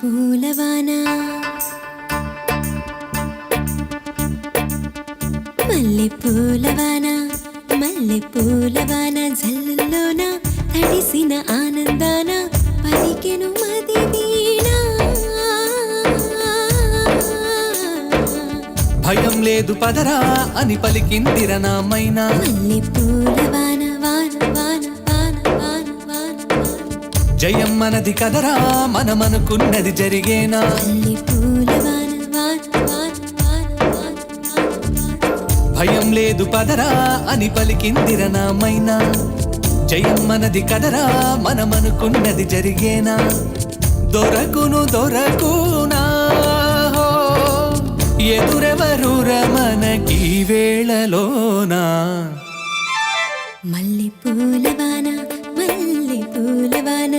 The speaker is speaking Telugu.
పూలవాన మల్లె పూలవాన మల్లె పూలవాన జల్లులోన తడిసిన ఆనందాన పలికెను మది వీణ భయం లేదు పదరా అని పలికిందిర నామైనా మల్లె పూలవాన వాన వాన వాన వాన వాన జయం మనది కదరా మనమనుకున్నది జరిగేనా మల్లె పూలవాన వాన వాన వాన వాన భయం లేదు పదరా అని పలికిందిర నామైనా జయం మనది కదరా మనమనుకున్నది జరిగేనా దొరకును దొరకునా ఎదురెవరుర మనకి వేళలోనా మల్లె పూలవాన మల్లె పూలవాన